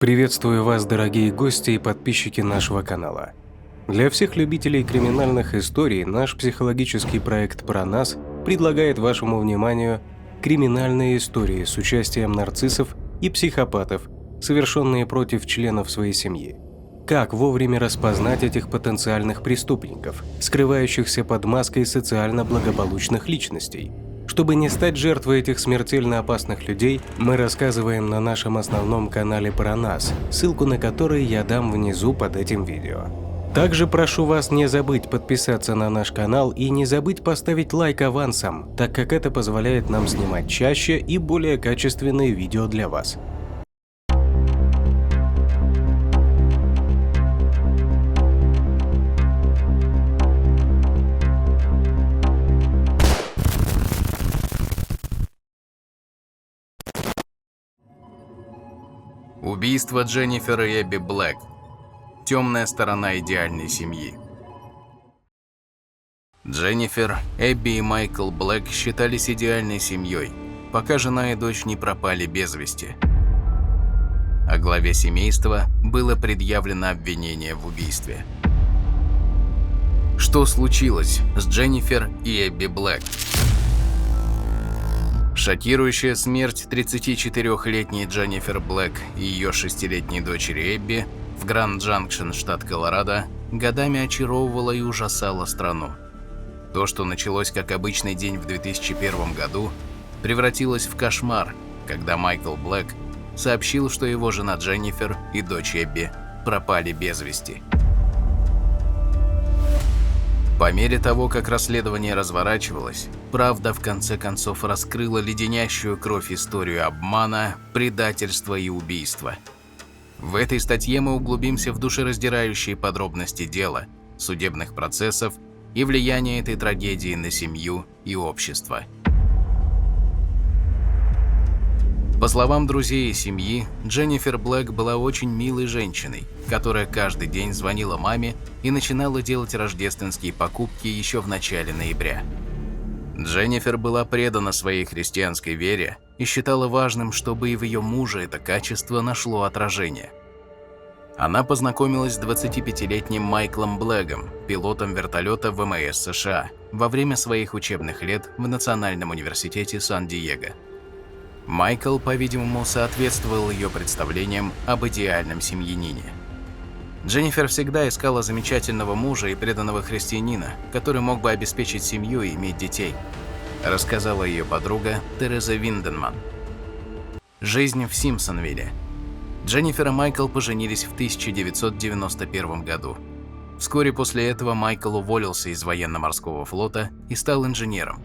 Приветствую вас, дорогие гости и подписчики нашего канала. Для всех любителей криминальных историй наш психологический проект «Про нас» предлагает вашему вниманию криминальные истории с участием нарциссов и психопатов, совершенные против членов своей семьи. Как вовремя распознать этих потенциальных преступников, скрывающихся под маской социально благополучных личностей? Чтобы не стать жертвой этих смертельно опасных людей, мы рассказываем на нашем основном канале «Про нас», ссылку на который я дам внизу под этим видео. Также прошу вас не забыть подписаться на наш канал и не забыть поставить лайк авансом, так как это позволяет нам снимать чаще и более качественные видео для вас. Убийство Дженнифер и Эбби Блэк. Темная сторона идеальной семьи. Дженнифер, Эбби и Майкл Блэк считались идеальной семьей, пока жена и дочь не пропали без вести. А главе семейства было предъявлено обвинение в убийстве. Что случилось с Дженнифер и Эбби Блэк? Шокирующая смерть 34-летней Дженнифер Блэк и ее 6-летней дочери Эбби в Гранд-Джанкшен, штат Колорадо, годами очаровывала и ужасала страну. То, что началось как обычный день в 2001 году, превратилось в кошмар, когда Майкл Блэк сообщил, что его жена Дженнифер и дочь Эбби пропали без вести. По мере того, как расследование разворачивалось, правда в конце концов раскрыла леденящую кровь историю обмана, предательства и убийства. В этой статье мы углубимся в душераздирающие подробности дела, судебных процессов и влияния этой трагедии на семью и общество. По словам друзей и семьи, Дженнифер Блэк была очень милой женщиной, которая каждый день звонила маме и начинала делать рождественские покупки еще в начале ноября. Дженнифер была предана своей христианской вере и считала важным, чтобы и в ее муже это качество нашло отражение. Она познакомилась с 25-летним Майклом Блэком, пилотом вертолета ВМС США, во время своих учебных лет в Национальном университете Сан-Диего. Майкл, по-видимому, соответствовал ее представлениям об идеальном семьянине. Дженнифер всегда искала замечательного мужа и преданного христианина, который мог бы обеспечить семью и иметь детей, рассказала ее подруга Тереза Винденман. Жизнь в Симпсонвилле. Дженнифер и Майкл поженились в 1991 году. Вскоре после этого Майкл уволился из военно-морского флота и стал инженером.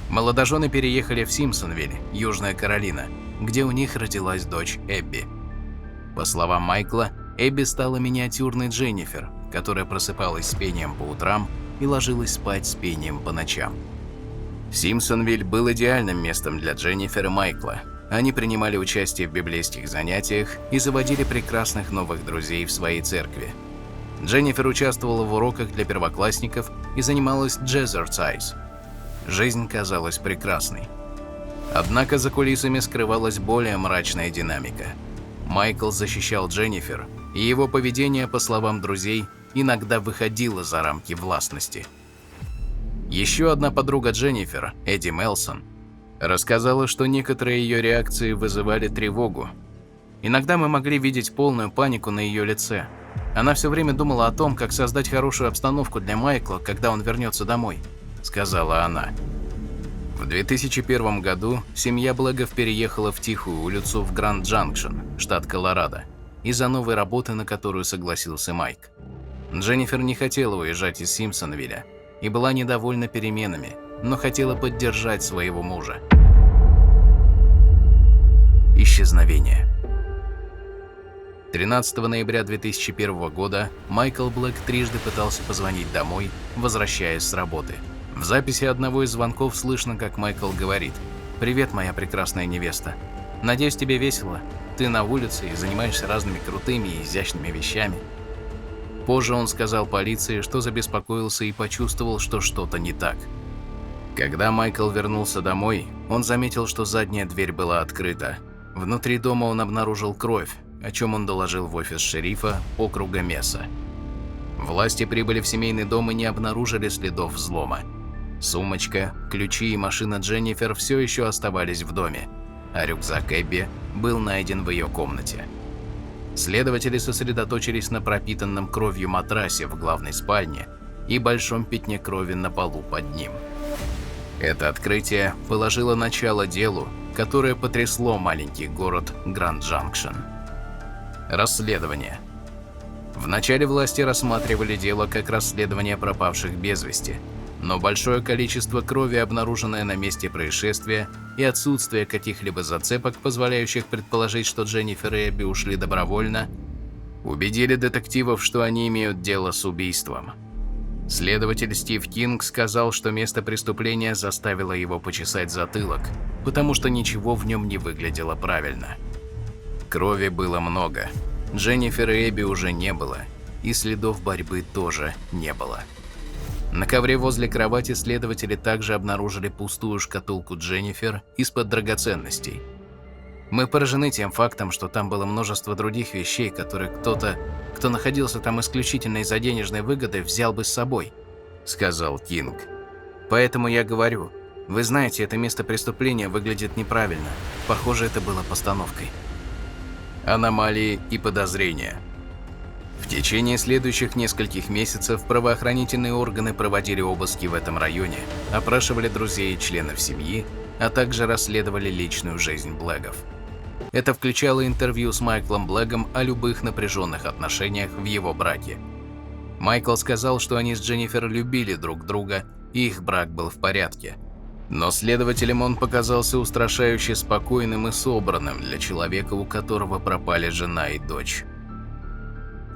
Молодожены переехали в Симпсонвиль, Южная Каролина, где у них родилась дочь Эбби. По словам Майкла, Эбби стала миниатюрной Дженнифер, которая просыпалась с пением по утрам и ложилась спать с пением по ночам. Симпсонвиль был идеальным местом для Дженнифер и Майкла. Они принимали участие в библейских занятиях и заводили прекрасных новых друзей в своей церкви. Дженнифер участвовала в уроках для первоклассников и занималась джазерцайз. Жизнь казалась прекрасной. Однако за кулисами скрывалась более мрачная динамика. Майкл защищал Дженнифер, и его поведение, по словам друзей, иногда выходило за рамки властности. Еще одна подруга Дженнифер, Эдди Мелсон, рассказала, что некоторые ее реакции вызывали тревогу. Иногда мы могли видеть полную панику на ее лице. Она все время думала о том, как создать хорошую обстановку для Майкла, когда он вернется домой, сказала она. В 2001 году семья Блэков переехала в Тихую улицу в Гранд-Джанкшен, штат Колорадо, из-за новой работы, на которую согласился Майк. Дженнифер не хотела уезжать из Симпсонвилля и была недовольна переменами, но хотела поддержать своего мужа. Исчезновение. 13 ноября 2001 года Майкл Блэк трижды пытался позвонить домой, возвращаясь с работы. В записи одного из звонков слышно, как Майкл говорит: «Привет, моя прекрасная невеста. Надеюсь, тебе весело. Ты на улице и занимаешься разными крутыми и изящными вещами». Позже он сказал полиции, что забеспокоился и почувствовал, что что-то не так. Когда Майкл вернулся домой, он заметил, что задняя дверь была открыта. Внутри дома он обнаружил кровь, о чем он доложил в офис шерифа округа Меса. Власти прибыли в семейный дом и не обнаружили следов взлома. Сумочка, ключи и машина Дженнифер все еще оставались в доме, а рюкзак Эбби был найден в ее комнате. Следователи сосредоточились на пропитанном кровью матрасе в главной спальне и большом пятне крови на полу под ним. Это открытие положило начало делу, которое потрясло маленький город Гранд-Джанкшн. Расследование. Вначале власти рассматривали дело как расследование пропавших без вести, но большое количество крови, обнаруженное на месте происшествия, и отсутствие каких-либо зацепок, позволяющих предположить, что Дженнифер и Эбби ушли добровольно, убедили детективов, что они имеют дело с убийством. Следователь Стив Кинг сказал, что место преступления заставило его почесать затылок, потому что ничего в нем не выглядело правильно. Крови было много. Дженнифер и Эбби уже не было, и следов борьбы тоже не было. На ковре возле кровати следователи также обнаружили пустую шкатулку Дженнифер из-под драгоценностей. Мы поражены тем фактом, что там было множество других вещей, которые кто-то, кто находился там исключительно из-за денежной выгоды, взял бы с собой, сказал Кинг. Поэтому я говорю, вы знаете, это место преступления выглядит неправильно. Похоже, это было постановкой. Аномалии и подозрения. В течение следующих нескольких месяцев правоохранительные органы проводили обыски в этом районе, опрашивали друзей и членов семьи, а также расследовали личную жизнь Блэгов. Это включало интервью с Майклом Блэгом о любых напряженных отношениях в его браке. Майкл сказал, что они с Дженнифер любили друг друга, и их брак был в порядке. Но следователям он показался устрашающе спокойным и собранным для человека, у которого пропали жена и дочь.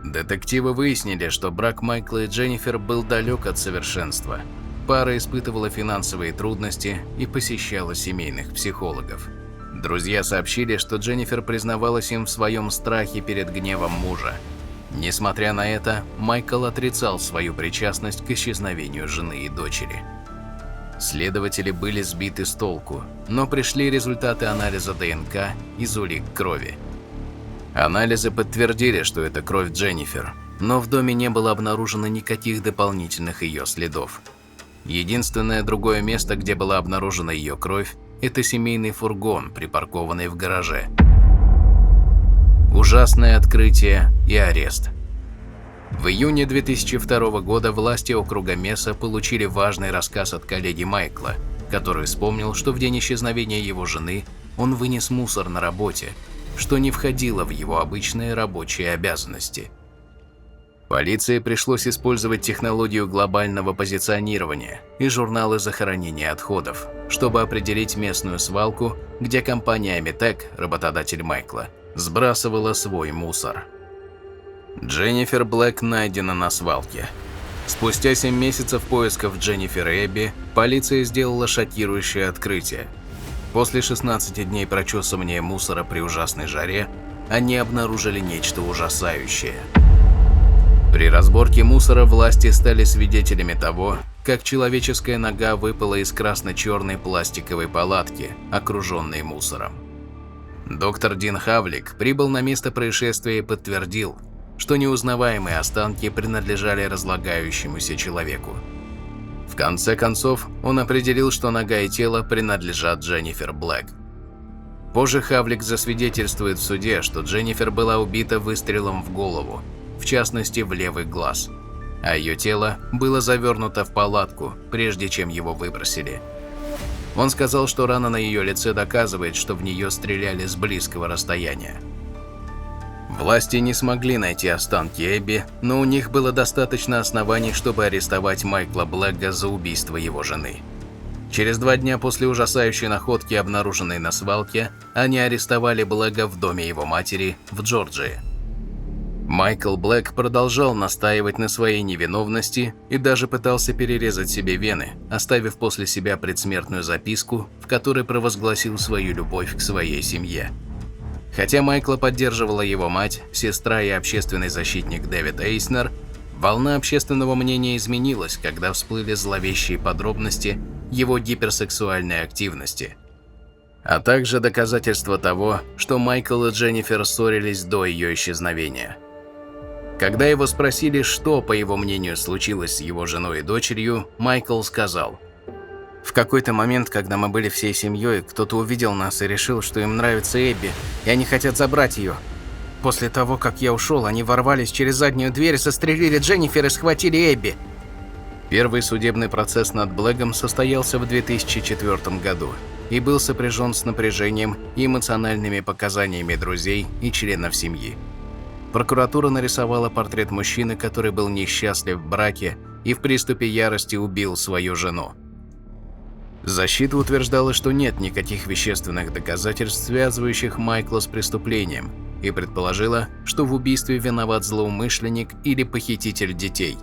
Детективы выяснили, что брак Майкла и Дженнифер был далек от совершенства. Пара испытывала финансовые трудности и посещала семейных психологов. Друзья сообщили, что Дженнифер признавалась им в своем страхе перед гневом мужа. Несмотря на это, Майкл отрицал свою причастность к исчезновению жены и дочери. Следователи были сбиты с толку, но пришли результаты анализа ДНК из улик крови. Анализы подтвердили, что это кровь Дженнифер, но в доме не было обнаружено никаких дополнительных ее следов. Единственное другое место, где была обнаружена ее кровь, это семейный фургон, припаркованный в гараже. Ужасное открытие и арест. В июне 2002 года власти округа Меса получили важный рассказ от коллеги Майкла, который вспомнил, что в день исчезновения его жены он вынес мусор на работе, что не входило в его обычные рабочие обязанности. Полиции пришлось использовать технологию глобального позиционирования и журналы захоронения отходов, чтобы определить местную свалку, где компания Amitec, работодатель Майкла, сбрасывала свой мусор. Дженнифер Блэг найдена на свалке. Спустя 7 месяцев поисков Дженнифер и Эбби, полиция сделала шокирующее открытие. После 16 дней прочесывания мусора при ужасной жаре, они обнаружили нечто ужасающее. При разборке мусора власти стали свидетелями того, как человеческая нога выпала из красно-черной пластиковой палатки, окруженной мусором. Доктор Дин Хавлик прибыл на место происшествия и подтвердил, что неузнаваемые останки принадлежали разлагающемуся человеку. В конце концов, он определил, что нога и тело принадлежат Дженнифер Блэг. Позже Хавлик засвидетельствует в суде, что Дженнифер была убита выстрелом в голову, в частности в левый глаз, а ее тело было завернуто в палатку, прежде чем его выбросили. Он сказал, что рана на ее лице доказывает, что в нее стреляли с близкого расстояния. Власти не смогли найти останки Эбби, но у них было достаточно оснований, чтобы арестовать Майкла Блэга за убийство его жены. Через 2 дня после ужасающей находки, обнаруженной на свалке, они арестовали Блэга в доме его матери в Джорджии. Майкл Блэг продолжал настаивать на своей невиновности и даже пытался перерезать себе вены, оставив после себя предсмертную записку, в которой провозгласил свою любовь к своей семье. Хотя Майкла поддерживала его мать, сестра и общественный защитник Дэвид Эйснер, волна общественного мнения изменилась, когда всплыли зловещие подробности его гиперсексуальной активности. а также доказательство того, что Майкл и Дженнифер ссорились до ее исчезновения. Когда его спросили, что, по его мнению, случилось с его женой и дочерью, Майкл сказал: «В какой-то момент, когда мы были всей семьей, кто-то увидел нас и решил, что им нравится Эбби, и они хотят забрать ее. После того, как я ушел, они ворвались через заднюю дверь, застрелили Дженнифер и схватили Эбби». Первый судебный процесс над Блэгом состоялся в 2004 году и был сопряжен с напряжением и эмоциональными показаниями друзей и членов семьи. Прокуратура нарисовала портрет мужчины, который был несчастлив в браке и в приступе ярости убил свою жену. Защита утверждала, что нет никаких вещественных доказательств, связывающих Майкла с преступлением, и предположила, что в убийстве виноват злоумышленник или похититель детей.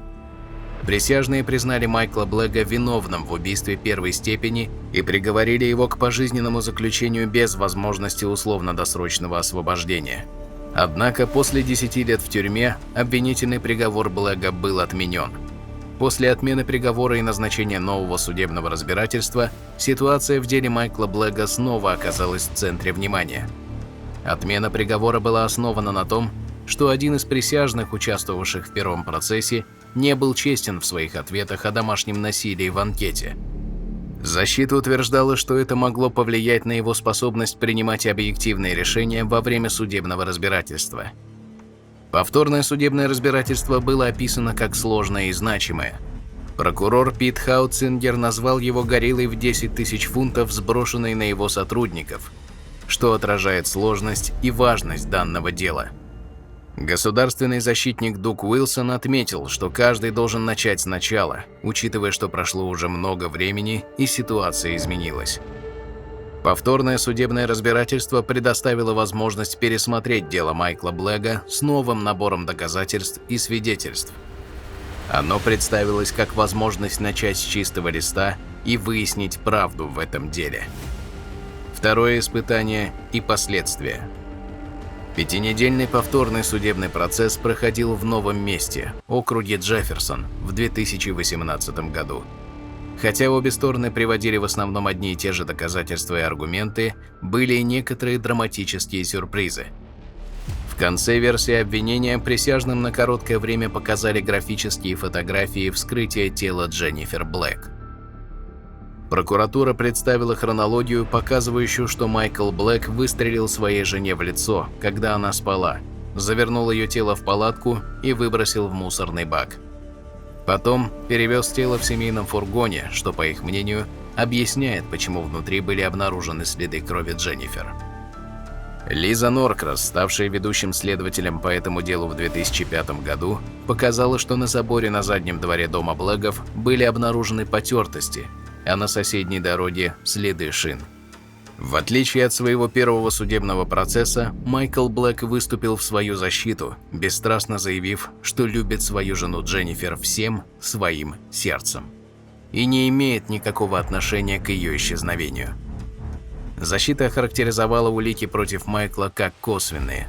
Присяжные признали Майкла Блэга виновным в убийстве первой степени и приговорили его к пожизненному заключению без возможности условно-досрочного освобождения. Однако после 10 лет в тюрьме обвинительный приговор Блэга был отменен. После отмены приговора и назначения нового судебного разбирательства ситуация в деле Майкла Блэга снова оказалась в центре внимания. Отмена приговора была основана на том, что один из присяжных, участвовавших в первом процессе, не был честен в своих ответах о домашнем насилии в анкете. Защита утверждала, что это могло повлиять на его способность принимать объективные решения во время судебного разбирательства. Повторное судебное разбирательство было описано как сложное и значимое. Прокурор Пит Хауцингер назвал его гориллой в 10 тысяч фунтов, сброшенной на его сотрудников, что отражает сложность и важность данного дела. Государственный защитник Дуг Уилсон отметил, что каждый должен начать сначала, учитывая, что прошло уже много времени и ситуация изменилась. Повторное судебное разбирательство предоставило возможность пересмотреть дело Майкла Блэга с новым набором доказательств и свидетельств. Оно представилось как возможность начать с чистого листа и выяснить правду в этом деле. Второе испытание и последствия. Пятинедельный повторный судебный процесс проходил в новом месте, округе Джефферсон, в 2018 году. Хотя обе стороны приводили в основном одни и те же доказательства и аргументы, были и некоторые драматические сюрпризы. В конце версии обвинения присяжным на короткое время показали графические фотографии вскрытия тела Дженнифер Блэк. Прокуратура представила хронологию, показывающую, что Майкл Блэк выстрелил своей жене в лицо, когда она спала, завернул ее тело в палатку и выбросил в мусорный бак. Потом перевез тело в семейном фургоне, что, по их мнению, объясняет, почему внутри были обнаружены следы крови Дженнифер. Лиза Норкрас, ставшая ведущим следователем по этому делу в 2005 году, показала, что на заборе на заднем дворе дома Блэгов были обнаружены потертости, а на соседней дороге – следы шин. В отличие от своего первого судебного процесса, Майкл Блэк выступил в свою защиту, бесстрастно заявив, что любит свою жену Дженнифер всем своим сердцем и не имеет никакого отношения к ее исчезновению. Защита охарактеризовала улики против Майкла как косвенные.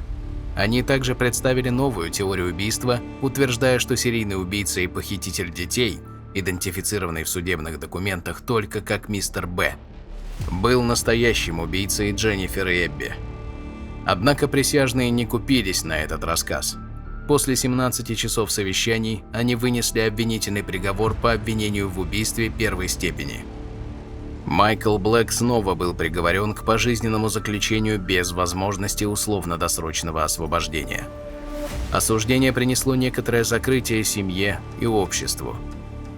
Они также представили новую теорию убийства, утверждая, что серийный убийца и похититель детей, идентифицированный в судебных документах только как мистер Б, был настоящим убийцей Дженнифер и Эбби. Однако присяжные не купились на этот рассказ. После 17 часов совещаний они вынесли обвинительный приговор по обвинению в убийстве первой степени. Майкл Блэк снова был приговорен к пожизненному заключению без возможности условно-досрочного освобождения. Осуждение принесло некоторое закрытие семье и обществу.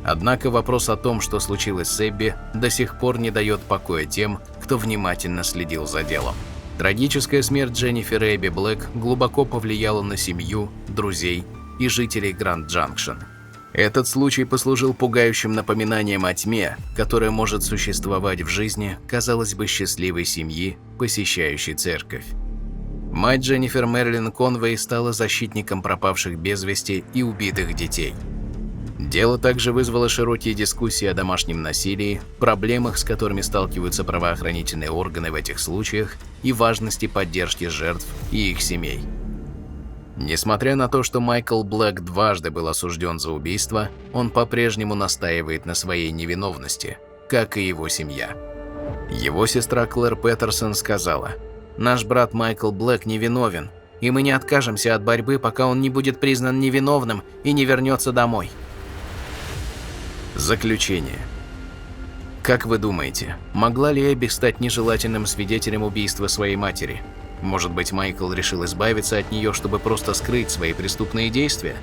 Однако вопрос о том, что случилось с Эбби, до сих пор не дает покоя тем, кто внимательно следил за делом. Трагическая смерть Дженнифер и Эбби Блэк глубоко повлияла на семью, друзей и жителей Гранд-Джанкшен. Этот случай послужил пугающим напоминанием о тьме, которая может существовать в жизни, казалось бы, счастливой семьи, посещающей церковь. Мать Дженнифер Мэрилин Конвей стала защитником пропавших без вести и убитых детей. Дело также вызвало широкие дискуссии о домашнем насилии, проблемах, с которыми сталкиваются правоохранительные органы в этих случаях, и важности поддержки жертв и их семей. Несмотря на то, что Майкл Блэк дважды был осужден за убийство, он по-прежнему настаивает на своей невиновности, как и его семья. Его сестра Клэр Петерсон сказала: «Наш брат Майкл Блэк невиновен, и мы не откажемся от борьбы, пока он не будет признан невиновным и не вернется домой». Заключение. Как вы думаете, могла ли Эбби стать нежелательным свидетелем убийства своей матери? Может быть, Майкл решил избавиться от нее, чтобы просто скрыть свои преступные действия?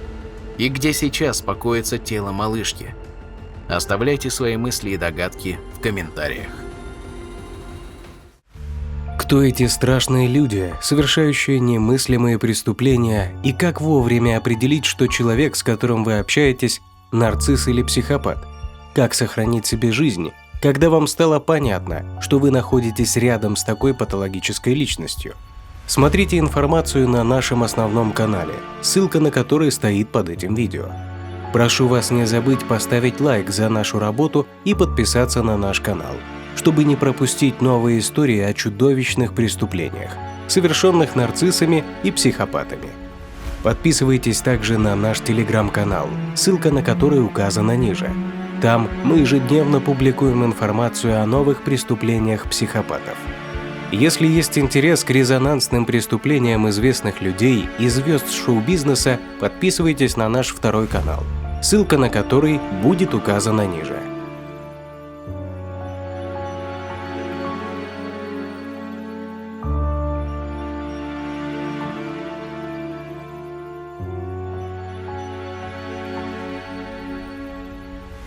И где сейчас покоится тело малышки? Оставляйте свои мысли и догадки в комментариях. Кто эти страшные люди, совершающие немыслимые преступления, и как вовремя определить, что человек, с которым вы общаетесь, нарцисс или психопат? Как сохранить себе жизнь, когда вам стало понятно, что вы находитесь рядом с такой патологической личностью? Смотрите информацию на нашем основном канале, ссылка на который стоит под этим видео. Прошу вас не забыть поставить лайк за нашу работу и подписаться на наш канал, чтобы не пропустить новые истории о чудовищных преступлениях, совершенных нарциссами и психопатами. Подписывайтесь также на наш телеграм-канал, ссылка на который указана ниже. Там мы ежедневно публикуем информацию о новых преступлениях психопатов. Если есть интерес к резонансным преступлениям известных людей и звезд шоу-бизнеса, подписывайтесь на наш второй канал, ссылка на который будет указана ниже.